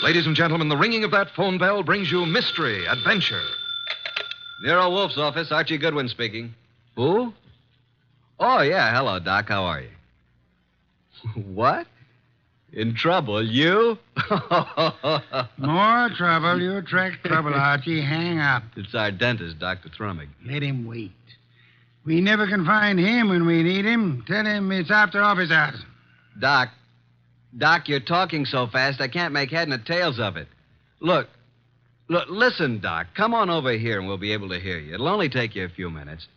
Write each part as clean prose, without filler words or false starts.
Ladies and gentlemen, the ringing of that phone bell brings you mystery, adventure. Nero Wolfe's office, Archie Goodwin speaking. Who? Oh, yeah. Hello, Doc. How are you? What? In trouble? You? More trouble. You attract trouble, Archie. Hang up. It's our dentist, Dr. Thrummig. Let him wait. We never can find him when we need him. Tell him it's after office hours. Doc, you're talking so fast I can't make head and tails of it. Look, listen, Doc. Come on over here and we'll be able to hear you. It'll only take you a few minutes.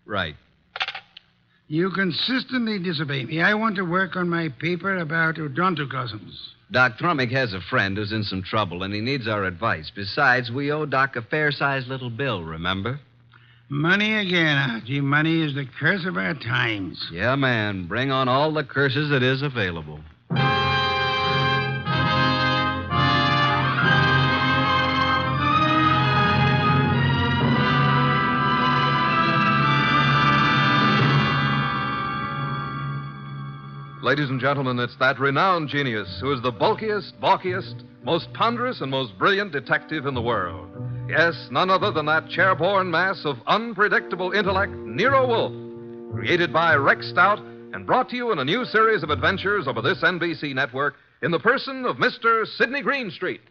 Right. You consistently disobey me. I want to work on my paper about odontocosms. Doc Thrummig has a friend who's in some trouble, and he needs our advice. Besides, we owe Doc a fair-sized little bill, remember? Money again, Archie. Money is the curse of our times. Yeah, man. Bring on all the curses that is available. Ladies and gentlemen, it's that renowned genius who is the bulkiest, balkiest, most ponderous, and most brilliant detective in the world. Yes, none other than that chair-borne mass of unpredictable intellect, Nero Wolfe, created by Rex Stout and brought to you in a new series of adventures over this NBC network in the person of Mr. Sidney Greenstreet.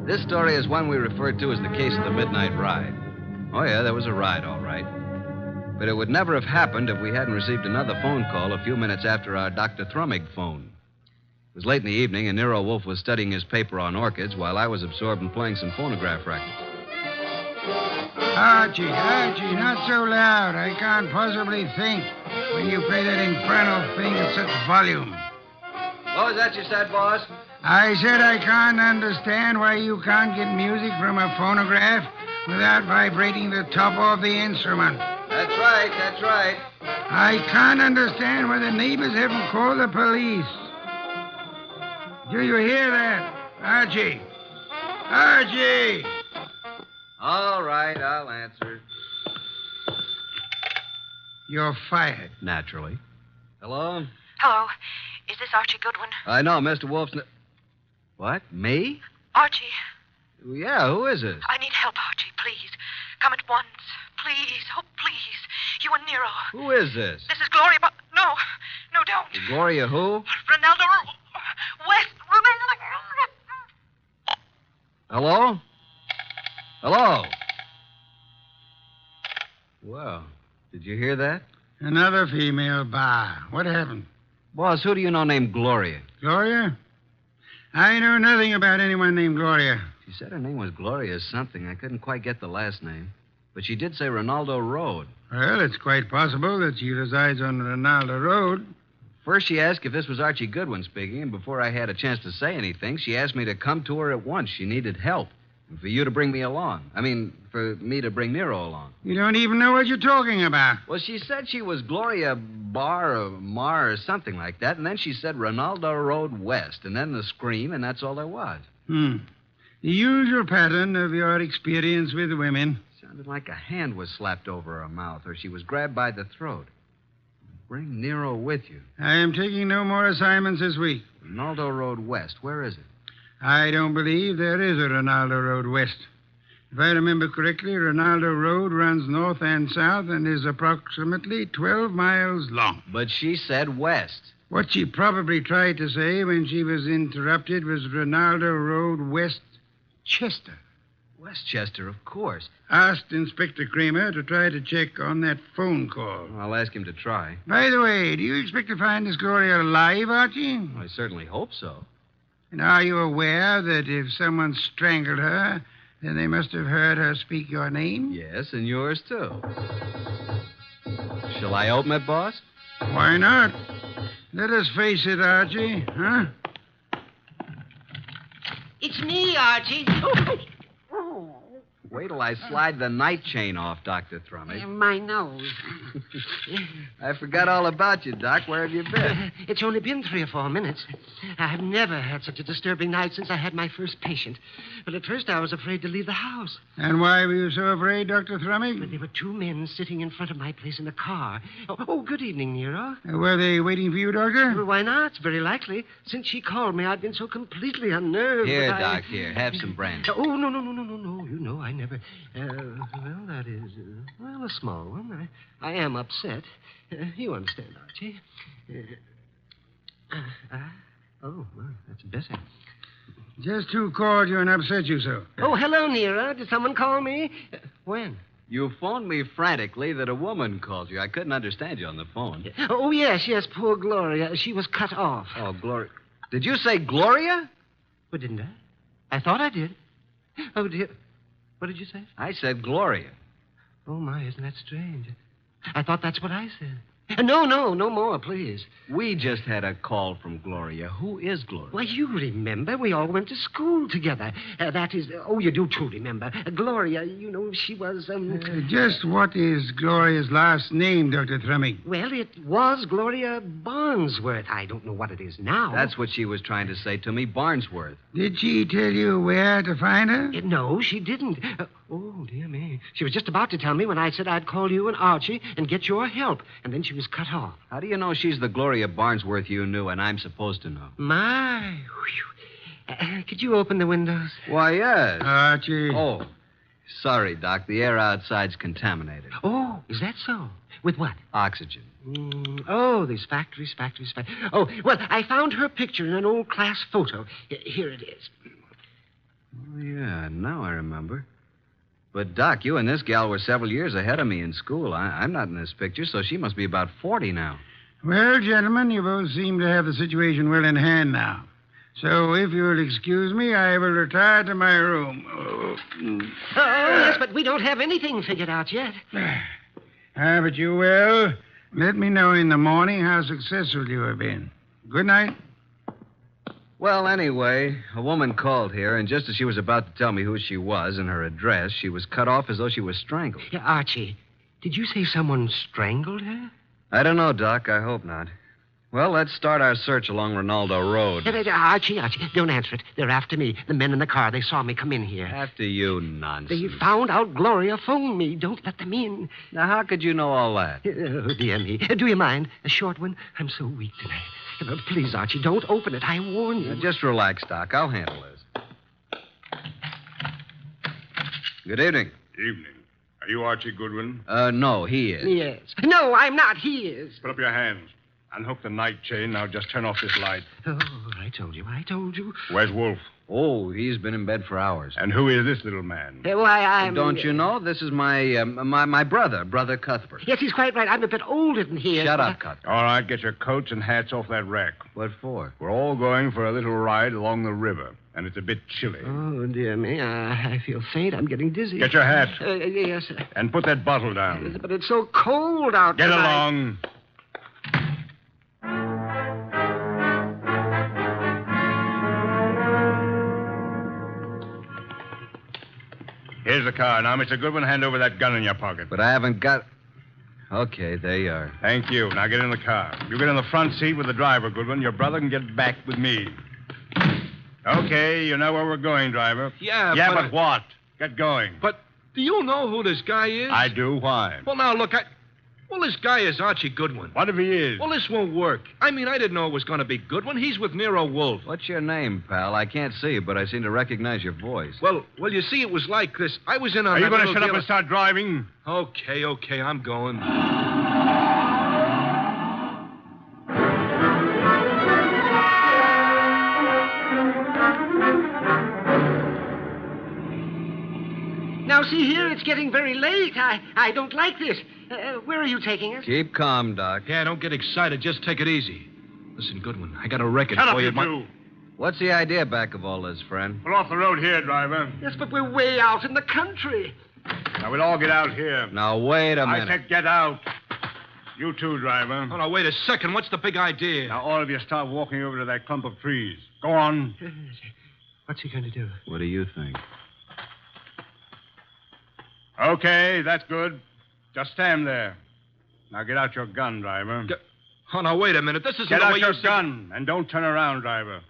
This story is one we refer to as the case of the midnight ride. Oh, yeah, there was a ride, all right. But it would never have happened if we hadn't received another phone call a few minutes after our Dr. Thrummig phone. It was late in the evening, and Nero Wolfe was studying his paper on orchids while I was absorbed in playing some phonograph records. Archie, not so loud. I can't possibly think when you play that infernal thing at such volume. What was that you said, boss? I said I can't understand why you can't get music from a phonograph without vibrating the top of the instrument. That's right. I can't understand why the neighbors haven't called the police. Do you hear that, Archie? Archie! All right, I'll answer. You're fired. Naturally. Hello? Hello. Is this Archie Goodwin? I know, Mr. Wolfe's... What? Me? Archie, Yeah, who is it? I need help, Archie, please. Come at once. Please. Oh, please. You and Nero. Who is this? This is Gloria, but... No, don't. Gloria who? Ronaldo West. Hello? Hello? Well, did you hear that? Another female bar. What happened? Boss, who do you know named Gloria? Gloria? I know nothing about anyone named Gloria. She said her name was Gloria something. I couldn't quite get the last name. But she did say Ronaldo Road. Well, it's quite possible that she resides on Ronaldo Road. First, she asked if this was Archie Goodwin speaking, and before I had a chance to say anything, she asked me to come to her at once. She needed help. And for you to bring me along. For me to bring Nero along. You don't even know what you're talking about. Well, she said she was Gloria Bar or Mar or something like that, and then she said Ronaldo Road West, and then the scream, and that's all there was. The usual pattern of your experience with women. Sounded like a hand was slapped over her mouth, or she was grabbed by the throat. Bring Nero with you. I am taking no more assignments this week. Ronaldo Road West, where is it? I don't believe there is a Ronaldo Road West. If I remember correctly, Ronaldo Road runs north and south and is approximately 12 miles long. But she said west. What she probably tried to say when she was interrupted was Ronaldo Road West Chester. Westchester, of course. Asked Inspector Kramer to try to check on that phone call. I'll ask him to try. By the way, do you expect to find this Gloria alive, Archie? I certainly hope so. And are you aware that if someone strangled her, then they must have heard her speak your name? Yes, and yours, too. Shall I open it, boss? Why not? Let us face it, Archie, huh? It's me, Archie. Wait till I slide the night chain off, Dr. Thrumming. My nose. I forgot all about you, Doc. Where have you been? It's only been 3 or 4 minutes. I've never had such a disturbing night since I had my first patient. But at first I was afraid to leave the house. And why were you so afraid, Dr. But Thrumming? there were 2 men sitting in front of my place in a car. Oh, good evening, Nero. Were they waiting for you, Doctor? Well, why not? It's very likely. Since she called me, I've been so completely unnerved. Here, that Doc, here. Have some brandy. Oh, no. You know, I never... well, that is... a small one. I am upset. You understand, Archie. Oh, well, that's better. Just who called you and upset you so? Oh, hello, Nero. Did someone call me? When? You phoned me frantically that a woman called you. I couldn't understand you on the phone. Oh, yes, poor Gloria. She was cut off. Oh, Gloria. Did you say Gloria? But didn't I? I thought I did. Oh, dear. What did you say? I said Gloria. Oh, my, isn't that strange? I thought that's what I said. No more, please. We just had a call from Gloria. Who is Gloria? Why, you remember. We all went to school together. That is... oh, you do too remember. Gloria, you know, she was... Just what is Gloria's last name, Dr. Thrumming? Well, it was Gloria Barnsworth. I don't know what it is now. That's what she was trying to say to me, Barnsworth. Did she tell you where to find her? No, she didn't. Oh, dear me. She was just about to tell me when I said I'd call you and Archie and get your help. And then she was cut off. How do you know she's the Gloria Barnsworth you knew and I'm supposed to know? My. Could you open the windows? Why, yes. Archie. Oh, sorry, Doc. The air outside's contaminated. Oh, is that so? With what? Oxygen. Oh, these factories. Oh, well, I found her picture in an old class photo. Here it is. Oh, yeah, now I remember. But, Doc, you and this gal were several years ahead of me in school. I'm not in this picture, so she must be about 40 now. Well, gentlemen, you both seem to have the situation well in hand now. So, if you'll excuse me, I will retire to my room. Oh, yes, but we don't have anything figured out yet. But you will. Let me know in the morning how successful you have been. Good night. Well, anyway, a woman called here, and just as she was about to tell me who she was and her address, she was cut off as though she was strangled. Yeah, Archie, did you say someone strangled her? I don't know, Doc. I hope not. Well, let's start our search along Ronaldo Road. Archie, don't answer it. They're after me. The men in the car, they saw me come in here. After you, nonsense. They found out Gloria phoned me. Don't let them in. Now, how could you know all that? Oh, dear me. Do you mind? A short one? I'm so weak tonight. Please, Archie, don't open it. I warn you. Now, just relax, Doc. I'll handle this. Good evening. Evening. Are you Archie Goodwin? No, he is. Yes. No, I'm not. He is. Put up your hands. Unhook the night chain. Now just turn off this light. Oh, I told you. Where's Wolfe? Oh, he's been in bed for hours. And who is this little man? Why, I'm... Don't you know? This is my brother Cuthbert. Yes, he's quite right. I'm a bit older than he is. Shut up, Cuthbert. All right, get your coats and hats off that rack. What for? We're all going for a little ride along the river, and it's a bit chilly. Oh, dear me. I feel faint. I'm getting dizzy. Get your hat. Yes, sir. And put that bottle down. Yes, but it's so cold out Get tonight. along. Here's the car. Now, Mr. Goodwin, hand over that gun in your pocket. But I haven't got... Okay, there you are. Thank you. Now get in the car. You get in the front seat with the driver, Goodwin. Your brother can get back with me. Okay, you know where we're going, driver. Yeah, but what? Get going. But do you know who this guy is? I do. Why? Well, now, look, Well, this guy is Archie Goodwin. What if he is? Well, this won't work. I mean, I didn't know it was going to be Goodwin. He's with Nero Wolfe. What's your name, pal? I can't see you, but I seem to recognize your voice. Well, you see, it was like this. I was in on Are you that going to little shut up deal and start driving? Okay, I'm going. Now, see here, it's getting very late. I don't like this. Where are you taking us? Keep calm, Doc. Yeah, don't get excited. Just take it easy. Listen, Goodwin, I got a record Shut for up, you. you two. What's the idea back of all this, friend? Pull off the road here, driver. Yes, but we're way out in the country. Now, we'll all get out here. Now, wait a I minute. said get out. You too, driver. Oh, now, wait a second. What's the big idea? Now, all of you start walking over to that clump of trees. Go on. What's he going to do? What do you think? Okay, that's good. Just stand there. Now get out your gun, driver. Oh, now, wait a minute. This isn't Get the out way your you... gun, and don't turn around, driver.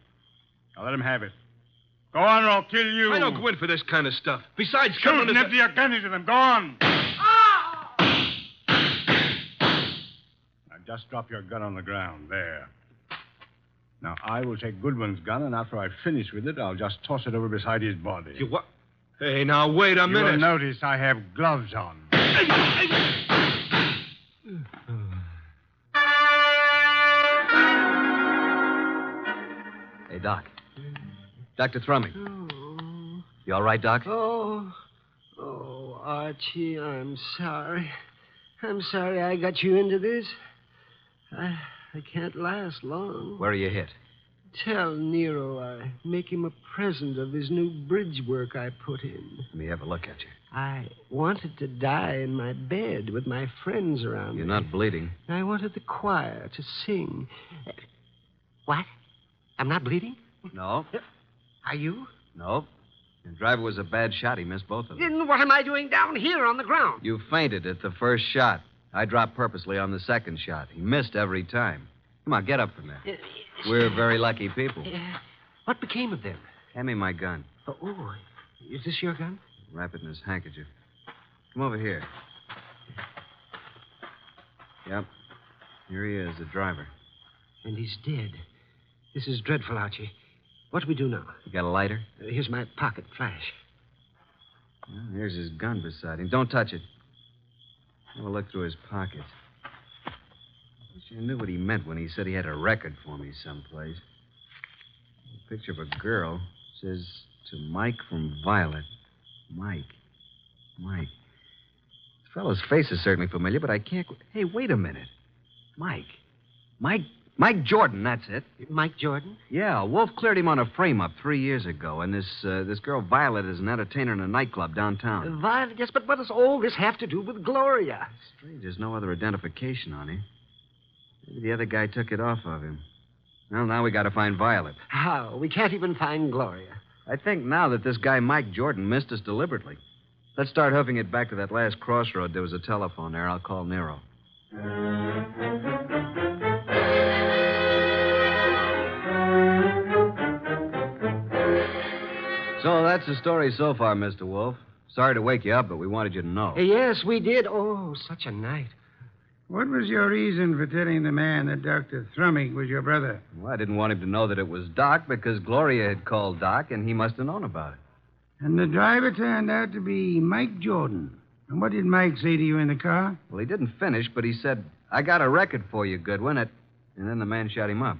Now let him have it. Go on, or I'll kill you. I don't go in for this kind of stuff. Besides, Shoot Goodwin and is... empty your gun into them. Go on. Now just drop your gun on the ground. There. Now, I will take Goodwin's gun, and after I finish with it, I'll just toss it over beside his body. You what? Hey, now, wait a minute. You'll notice I have gloves on. Hey, Doc. Dr. Thrumming. Oh. You all right, Doc? Oh, Archie, I'm sorry. I'm sorry I got you into this. I can't last long. Where are you hit? Tell Nero I make him a present of his new bridge work I put in. Let me have a look at you. I wanted to die in my bed with my friends around You're me. not bleeding. I wanted the choir to sing. What? I'm not bleeding? No. Are you? No. The driver was a bad shot. He missed both of them. Then what am I doing down here on the ground? You fainted at the first shot. I dropped purposely on the second shot. He missed every time. Come on, get up from there. We're very lucky people. What became of them? Hand me my gun. Oh, is this your gun? Wrap it in his handkerchief. Come over here. Yep. Here he is, the driver. And he's dead. This is dreadful, Archie. What do we do now? You got a lighter? Here's my pocket flash. Well, here's his gun beside him. Don't touch it. Have a look through his pockets. I knew what he meant when he said he had a record for me someplace. A picture of a girl. Says, to Mike from Violet. Mike. The fellow's face is certainly familiar, but I can't... Hey, wait a minute. Mike Jordan, that's it. Mike Jordan? Yeah, Wolfe cleared him on a frame-up 3 years ago, and this girl Violet is an entertainer in a nightclub downtown. Violet, yes, but what does all this have to do with Gloria? Strange, there's no other identification on him. Maybe the other guy took it off of him. Well, now we got to find Violet. How? We can't even find Gloria. I think now that this guy Mike Jordan missed us deliberately. Let's start hoofing it back to that last crossroad. There was a telephone there. I'll call Nero. So that's the story so far, Mr. Wolfe. Sorry to wake you up, but we wanted you to know. Yes, we did. Oh, such a night. What was your reason for telling the man that Dr. Thrumming was your brother? Well, I didn't want him to know that it was Doc because Gloria had called Doc, and he must have known about it. And the driver turned out to be Mike Jordan. And what did Mike say to you in the car? Well, he didn't finish, but he said, I got a record for you, Goodwin. And then the man shot him up.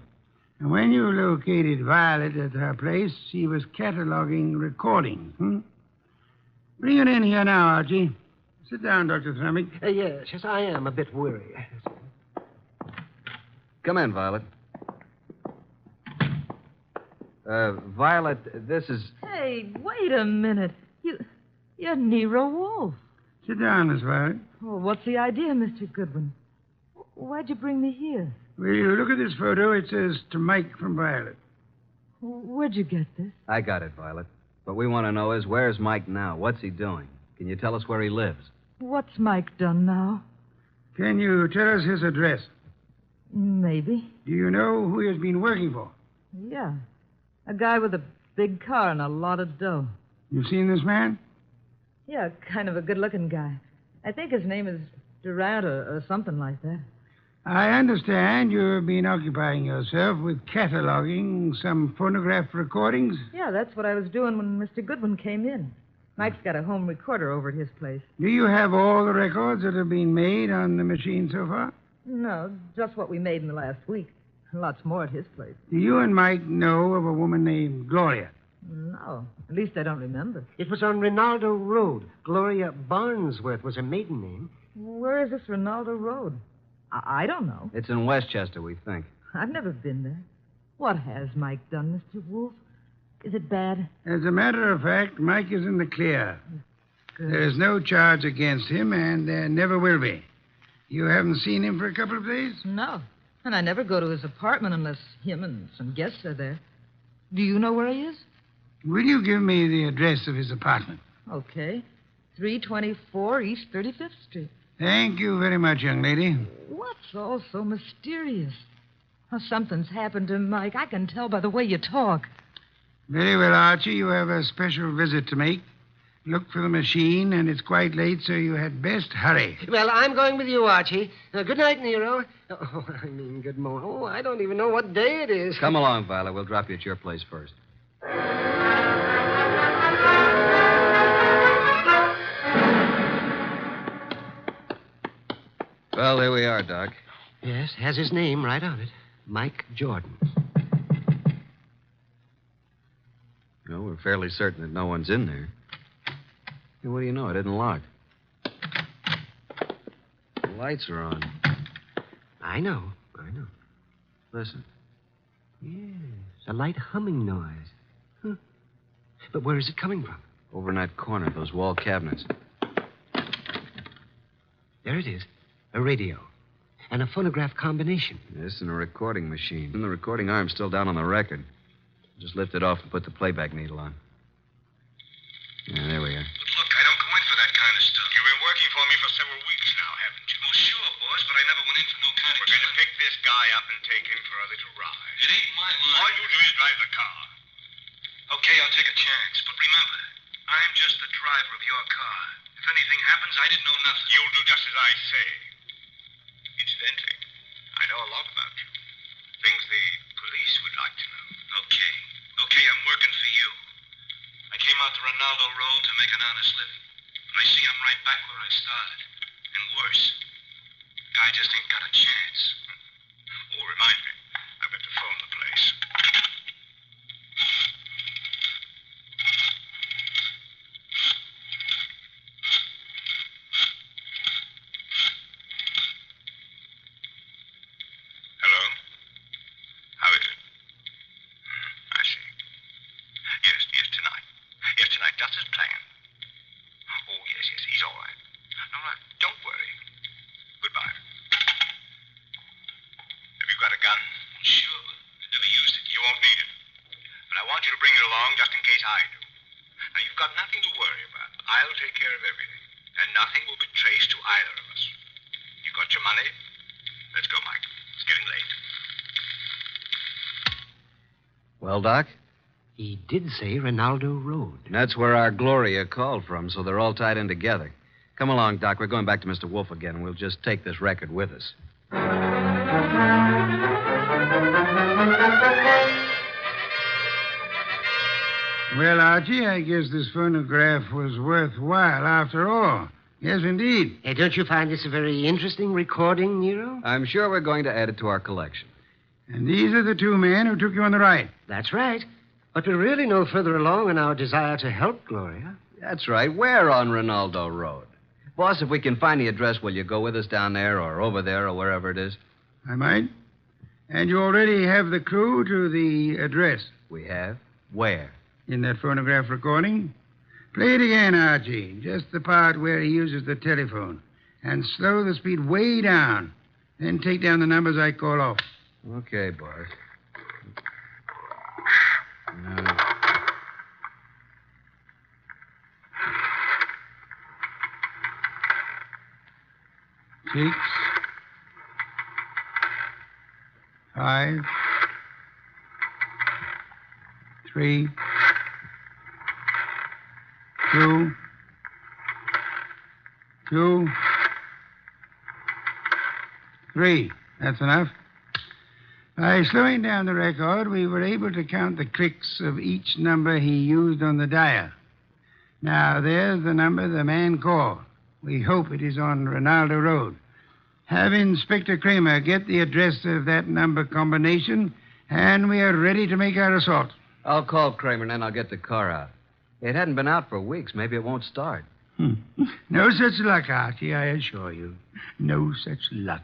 And when you located Violet at her place, she was cataloging recordings, Bring it in here now, Archie. Sit down, Dr. Thrumming. Yes, I am a bit weary. Come in, Violet. Violet, this is... Hey, wait a minute. You're Nero Wolfe. Sit down, Miss Violet. Oh, what's the idea, Mr. Goodwin? Why'd you bring me here? Will you look at this photo? It says to Mike from Violet. Where'd you get this? I got it, Violet. What we want to know is, where's Mike now? What's he doing? Can you tell us where he lives? What's Mike done now? Can you tell us his address? Maybe. Do you know who he has been working for? Yeah. A guy with a big car and a lot of dough. You've seen this man? Yeah, kind of a good-looking guy. I think his name is Durant or something like that. I understand you've been occupying yourself with cataloging some phonograph recordings. Yeah, that's what I was doing when Mr. Goodwin came in. Mike's got a home recorder over at his place. Do you have all the records that have been made on the machine so far? No, just what we made in the last week. Lots more at his place. Do you and Mike know of a woman named Gloria? No, at least I don't remember. It was on Rinaldo Road. Gloria Barnsworth was her maiden name. Where is this Rinaldo Road? I don't know. It's in Westchester, we think. I've never been there. What has Mike done, Mr. Wolfe? Is it bad? As a matter of fact, Mike is in the clear. Good. There's no charge against him, and there never will be. You haven't seen him for a couple of days? No. And I never go to his apartment unless him and some guests are there. Do you know where he is? Will you give me the address of his apartment? Okay. 324 East 35th Street. Thank you very much, young lady. What's all so mysterious? Oh, something's happened to Mike. I can tell by the way you talk. Very well, Archie. You have a special visit to make. Look for the machine, and it's quite late, so you had best hurry. Well, I'm going with you, Archie. Good night, Nero. Oh, I mean, good morning. Oh, I don't even know what day it is. Come along, Violet. We'll drop you at your place first. Well, here we are, Doc. Yes, has his name right on it. Mike Jordan. No, we're fairly certain that no one's in there. Hey, what do you know? It isn't locked. The lights are on. I know. Listen. Yes, a light humming noise. Huh. But where is it coming from? Over in that corner, those wall cabinets. There it is. A radio. And a phonograph combination. Yes, and a recording machine. And the recording arm's still down on the record. Just lift it off and put the playback needle on. Yeah, there we are. But look, I don't go in for that kind of stuff. You've been working for me for several weeks now, haven't you? Well, sure, boss, but I never went in for no kind of... We're going to pick this guy up and take him for a little ride. It ain't my line. All you do is drive the car. Okay, I'll take a chance, but remember, I'm just the driver of your car. If anything happens, I didn't know nothing. You'll do just as I say. Incidentally, I know a lot about you. Things the police would like to know. Okay, I'm working for you. I came out to Ronaldo Road to make an honest living. But I see I'm right back where I started. And worse. Guy just ain't got a chance. Oh, remind me. I better phone the place. Hello? How is it? I see. Yes, tonight. Yes, tonight, just as planned. Oh, yes, he's all right. No, don't worry. Goodbye. Have you got a gun? Sure, but I never used it. You won't need it. But I want you to bring it along just in case I do. Now, you've got nothing to worry about. I'll take care of everything. And nothing will be traced to either of us. You got your money? Let's go, Mike. It's getting late. Well, Doc? He did say Ronaldo Road. And that's where our Gloria called from, so they're all tied in together. Come along, Doc. We're going back to Mr. Wolfe again, and we'll just take this record with us. Well, Archie, I guess this phonograph was worthwhile after all. Yes, indeed. Hey, don't you find this a very interesting recording, Nero? I'm sure we're going to add it to our collection. And these are the two men who took you on the ride. That's right. But we're really no further along in our desire to help Gloria. That's right. We're on Ronaldo Road. Boss, if we can find the address, will you go with us down there or over there or wherever it is? I might. And you already have the clue to the address. We have? Where? In that phonograph recording. Play it again, Archie. Just the part where he uses the telephone. And slow the speed way down. Then take down the numbers I call off. Okay, boss. Six, 5, 3, 2, 2, 3. That's enough. By slowing down the record, we were able to count the clicks of each number he used on the dial. Now, there's the number the man called. We hope it is on Ronaldo Road. Have Inspector Kramer get the address of that number combination, and we are ready to make our assault. I'll call Kramer, and then I'll get the car out. It hadn't been out for weeks. Maybe it won't start. No such luck, Archie, I assure you. No such luck.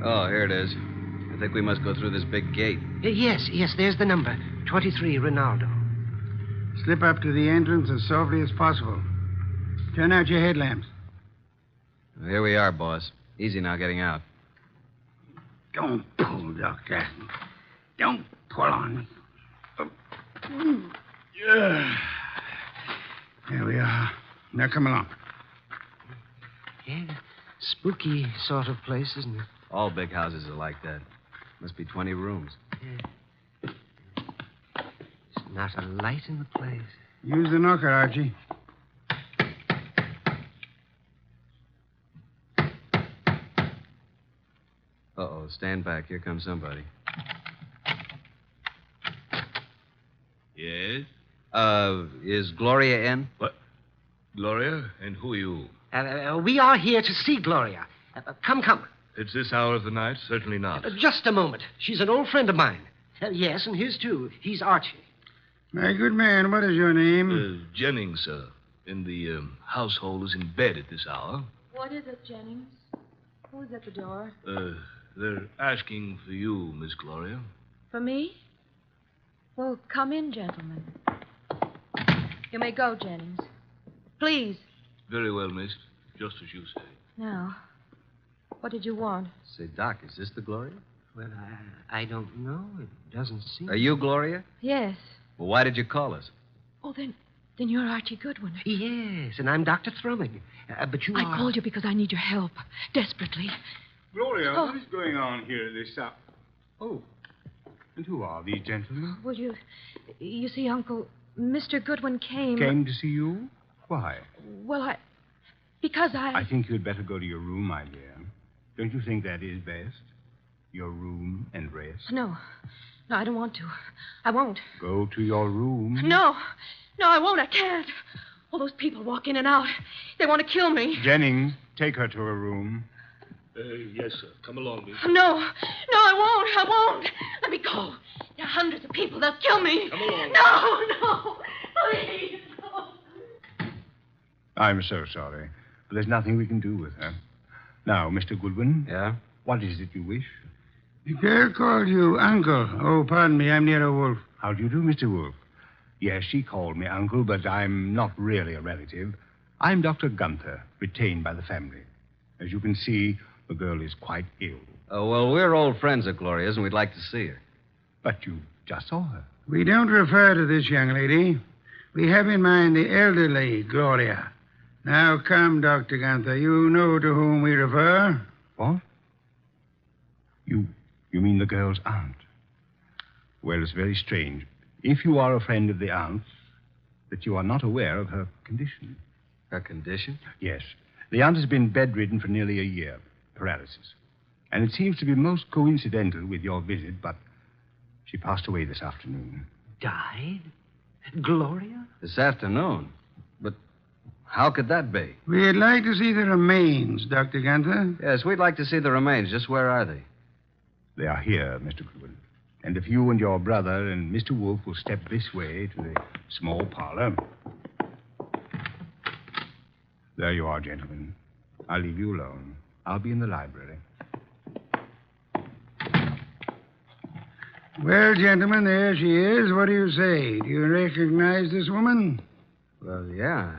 Oh, here it is. I think we must go through this big gate. Yes, there's the number. 23 Ronaldo. Slip up to the entrance as softly as possible. Turn out your headlamps. Well, here we are, boss. Easy now getting out. Don't pull, Doctor. Don't pull on me. Yeah. There we are. Now, come along. Yeah, spooky sort of place, isn't it? All big houses are like that. Must be 20 rooms. Yeah. There's not a light in the place. Use the knocker, Archie. Uh-oh, stand back. Here comes somebody. Yes? Is Gloria in? What? Gloria? And who are you? We are here to see Gloria. Come. It's this hour of the night? Certainly not. Just a moment. She's an old friend of mine. Yes, and his, too. He's Archie. My good man, what is your name? Jennings, sir. And the household is in bed at this hour. What is it, Jennings? Who's at the door? They're asking for you, Miss Gloria. For me? Well, come in, gentlemen. You may go, Jennings. Please. Very well, miss. Just as you say. Now, what did you want? Say, Doc, is this the Gloria? Well, I don't know. It doesn't seem... Are you Gloria? Yes. Well, why did you call us? Oh, then you're Archie Goodwin. Yes, and I'm Dr. Thrumming. But you are... I called you because I need your help. Desperately. Gloria, Oh. what is going on here this hour? Oh. And who are these gentlemen? Well, you see, Uncle, Mr. Goodwin came... Came to see you? Why? Well, because I think you'd better go to your room, my dear. Don't you think that is best? Your room and rest? No, I don't want to. I won't. Go to your room. No, I won't. I can't. All those people walk in and out. They want to kill me. Jennings, take her to her room. Yes, sir. Come along, miss. No, I won't. Let me go. There are hundreds of people. They'll kill me. Come along. No, please, no. I'm so sorry, but there's nothing we can do with her. Now, Mr. Goodwin. Yeah? What is it you wish? The girl called you Uncle. Oh, pardon me. I'm Nero Wolfe. How do you do, Mr. Wolfe? Yes, she called me Uncle, but I'm not really a relative. I'm Dr. Gunther, retained by the family. As you can see, the girl is quite ill. Oh, well, we're old friends of Gloria's, and we'd like to see her. But you just saw her. We don't refer to this young lady. We have in mind the elderly Gloria. Now, come, Dr. Gunther. You know to whom we refer. What? You mean the girl's aunt? Well, it's very strange. If you are a friend of the aunt's, that you are not aware of her condition. Her condition? Yes. The aunt has been bedridden for nearly a year. Paralysis. And it seems to be most coincidental with your visit, but she passed away this afternoon. Died? Gloria? This afternoon? But how could that be? We'd like to see the remains, Dr. Gunther. Yes, we'd like to see the remains. Just where are they? They are here, Mr. Goodwin. And if you and your brother and Mr. Wolfe will step this way to the small parlor. There you are, gentlemen. I'll leave you alone. I'll be in the library. Well, gentlemen, there she is. What do you say? Do you recognize this woman? Well, yeah.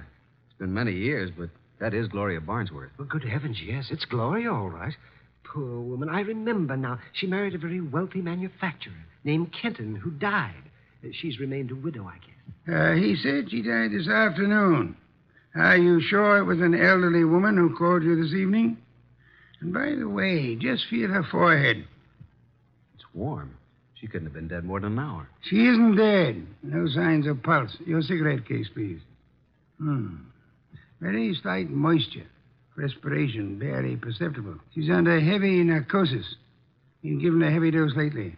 It's been many years, but that is Gloria Barnsworth. Well, good heavens, yes. It's Gloria, all right. Poor woman. I remember now. She married a very wealthy manufacturer named Kenton, who died. She's remained a widow, I guess. He said she died this afternoon. Are you sure it was an elderly woman who called you this evening? And by the way, just feel her forehead. It's warm. She couldn't have been dead more than an hour. She isn't dead. No signs of pulse. Your cigarette case, please. Very slight moisture. Respiration barely perceptible. She's under heavy narcosis. Been given a heavy dose lately.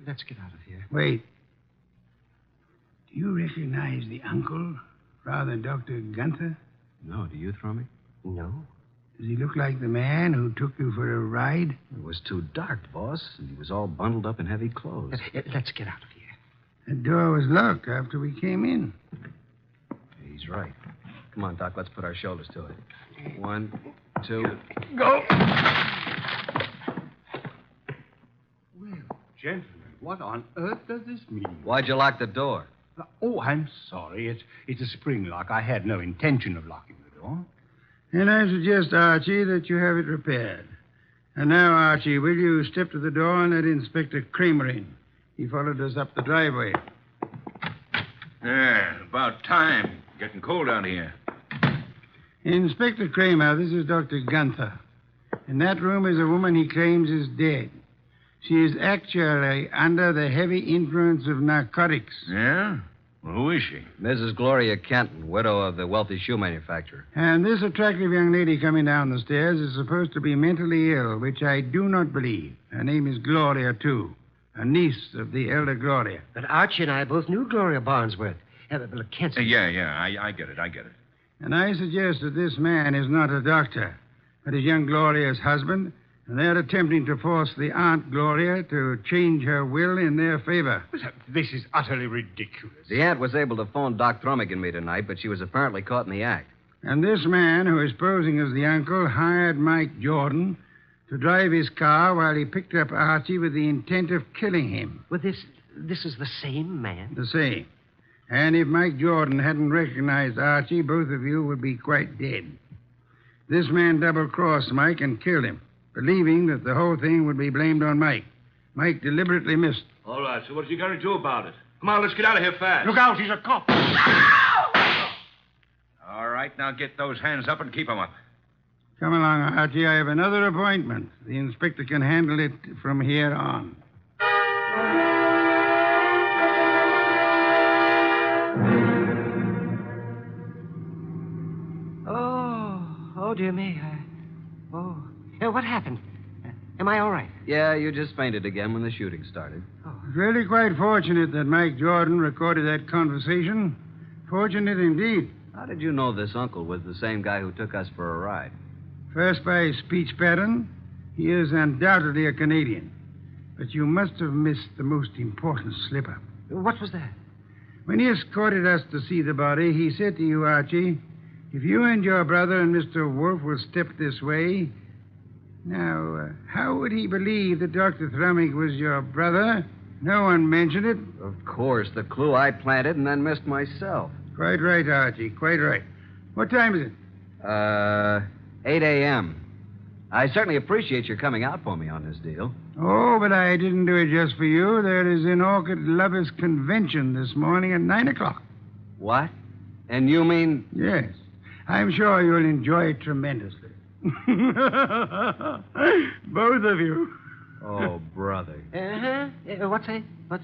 Let's get out of here. Wait. Do you recognize the uncle, rather than Dr. Gunther? No, do you, Thrumming? No. Does he look like the man who took you for a ride? It was too dark, boss, and he was all bundled up in heavy clothes. Let's get out of here. The door was locked after we came in. He's right. Come on, Doc, let's put our shoulders to it. 1, 2... Go! Well, gentlemen, what on earth does this mean? Why'd you lock the door? Oh, I'm sorry. It's a spring lock. I had no intention of locking the door. And I suggest, Archie, that you have it repaired. And now, Archie, will you step to the door and let Inspector Kramer in? He followed us up the driveway. Yeah, about time. Getting cold out here. Inspector Kramer, this is Dr. Gunther. In that room is a woman he claims is dead. She is actually under the heavy influence of narcotics. Yeah? Well, who is she? Mrs. Gloria Kenton, widow of the wealthy shoe manufacturer. And this attractive young lady coming down the stairs is supposed to be mentally ill, which I do not believe. Her name is Gloria, too. A niece of the elder Gloria. But Archie and I both knew Gloria Barnesworth. Kenton. Yeah, I get it. And I suggest that this man is not a doctor, but is young Gloria's husband, and they're attempting to force the Aunt Gloria to change her will in their favor. This is utterly ridiculous. The aunt was able to phone Doc Thrummig and me tonight, but she was apparently caught in the act. And this man, who is posing as the uncle, hired Mike Jordan to drive his car while he picked up Archie with the intent of killing him. Well, this is the same man? The same. And if Mike Jordan hadn't recognized Archie, both of you would be quite dead. This man double-crossed Mike and killed him, believing that the whole thing would be blamed on Mike. Mike deliberately missed. All right, so what's he going to do about it? Come on, let's get out of here fast. Look out, he's a cop. All right, now get those hands up and keep them up. Come along, Archie. I have another appointment. The inspector can handle it from here on. Oh, dear me. What happened? Am I all right? Yeah, you just fainted again when the shooting started. It's really quite fortunate that Mike Jordan recorded that conversation. Fortunate indeed. How did you know this uncle was the same guy who took us for a ride? First, by his speech pattern, he is undoubtedly a Canadian. But you must have missed the most important slip-up. What was that? When he escorted us to see the body, he said to you, Archie, if you and your brother and Mr. Wolfe will step this way... Now, how would he believe that Dr. Thrummig was your brother? No one mentioned it. Of course, the clue I planted and then missed myself. Quite right, Archie, quite right. What time is it? 8 a.m. I certainly appreciate your coming out for me on this deal. Oh, but I didn't do it just for you. There is an Orchid Lovers Convention this morning at 9 o'clock. What? And you mean... Yes. I'm sure you'll enjoy it tremendously. Both of you. Oh, brother. Uh-huh. What's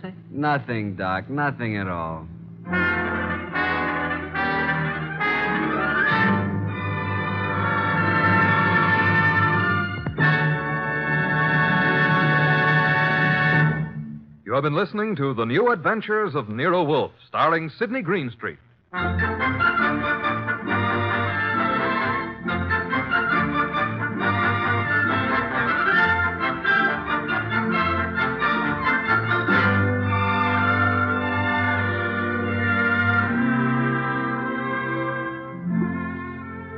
that? Nothing, Doc. Nothing at all. You have been listening to The New Adventures of Nero Wolfe, starring Sidney Greenstreet.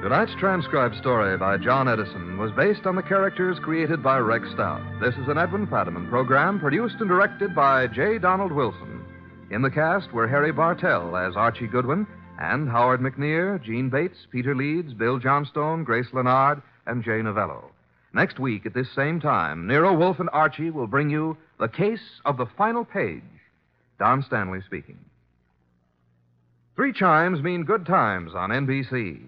Tonight's transcribed story by John Edison was based on the characters created by Rex Stout. This is an Edwin Fadiman program produced and directed by J. Donald Wilson. In the cast were Harry Bartell as Archie Goodwin and Howard McNear, Gene Bates, Peter Leeds, Bill Johnstone, Grace Lennard, and Jay Novello. Next week at this same time, Nero Wolfe and Archie will bring you The Case of the Final Page. Don Stanley speaking. 3 chimes mean good times on NBC.